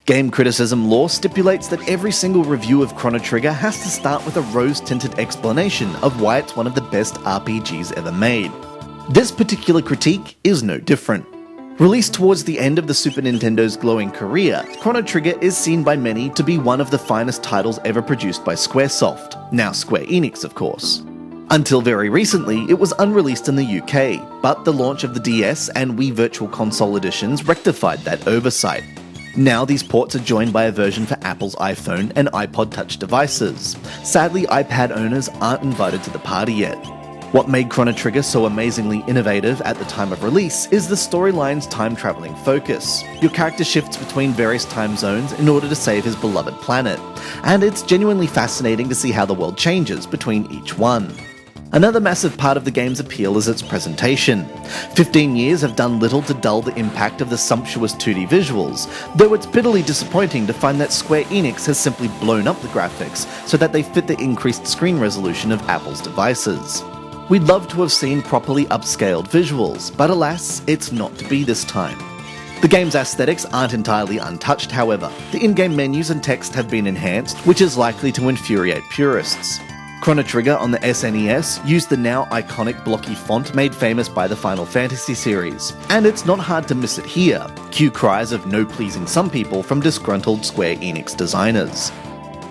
Game criticism law stipulates that every single review of Chrono Trigger has to start with a rose-tinted explanation of why it's one of the best RPGs ever made. This particular critique is no different. Released towards the end of the Super Nintendo's glowing career, Chrono Trigger is seen by many to be one of the finest titles ever produced by Squaresoft, now Square Enix of course. Until very recently, it was unreleased in the UK, but the launch of the DS and Wii Virtual Console editions rectified that oversight. Now these ports are joined by a version for Apple's iPhone and iPod Touch devices. Sadly, iPad owners aren't invited to the party yet. What made Chrono Trigger so amazingly innovative at the time of release is the storyline's time-traveling focus. Your character shifts between various time zones in order to save his beloved planet, and it's genuinely fascinating to see how the world changes between each one. Another massive part of the game's appeal is its presentation. 15 years have done little to dull the impact of the sumptuous 2D visuals, though it's bitterly disappointing to find that Square Enix has simply blown up the graphics so that they fit the increased screen resolution of Apple's devices. We'd love to have seen properly upscaled visuals, but alas, it's not to be this time. The game's aesthetics aren't entirely untouched, however. The in-game menus and text have been enhanced, which is likely to infuriate purists. Chrono Trigger on the SNES used the now iconic blocky font made famous by the Final Fantasy series, and it's not hard to miss it here. Cue cries of no pleasing some people from disgruntled Square Enix designers.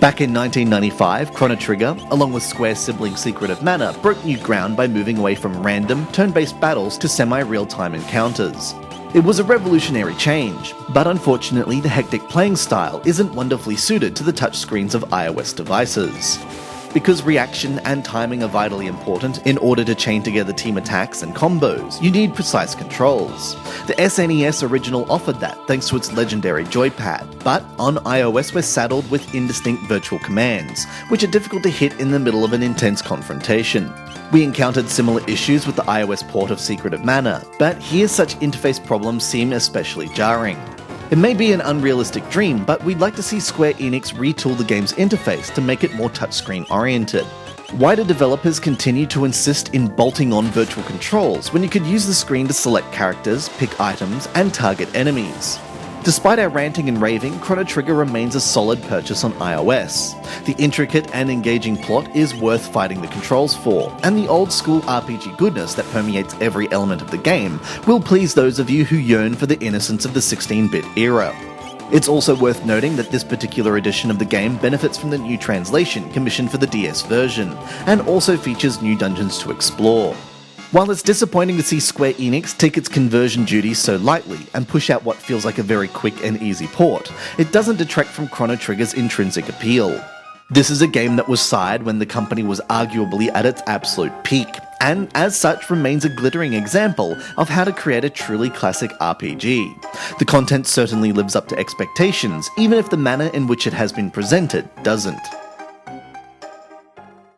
Back in 1995, Chrono Trigger, along with Square's sibling Secret of Mana, broke new ground by moving away from random, turn-based battles to semi-real-time encounters. It was a revolutionary change, but unfortunately the hectic playing style isn't wonderfully suited to the touchscreens of iOS devices. Because reaction and timing are vitally important in order to chain together team attacks and combos, you need precise controls. The SNES original offered that thanks to its legendary joypad, but on iOS we're saddled with indistinct virtual commands, which are difficult to hit in the middle of an intense confrontation. We encountered similar issues with the iOS port of Secret of Mana, but here such interface problems seem especially jarring. It may be an unrealistic dream, but we'd like to see Square Enix retool the game's interface to make it more touchscreen oriented. Why do developers continue to insist in bolting on virtual controls when you could use the screen to select characters, pick items, and target enemies? Despite our ranting and raving, Chrono Trigger remains a solid purchase on iOS. The intricate and engaging plot is worth fighting the controls for, and the old-school RPG goodness that permeates every element of the game will please those of you who yearn for the innocence of the 16-bit era. It's also worth noting that this particular edition of the game benefits from the new translation commissioned for the DS version, and also features new dungeons to explore. While it's disappointing to see Square Enix take its conversion duties so lightly and push out what feels like a very quick and easy port, it doesn't detract from Chrono Trigger's intrinsic appeal. This is a game that was sired when the company was arguably at its absolute peak, and as such remains a glittering example of how to create a truly classic RPG. The content certainly lives up to expectations, even if the manner in which it has been presented doesn't.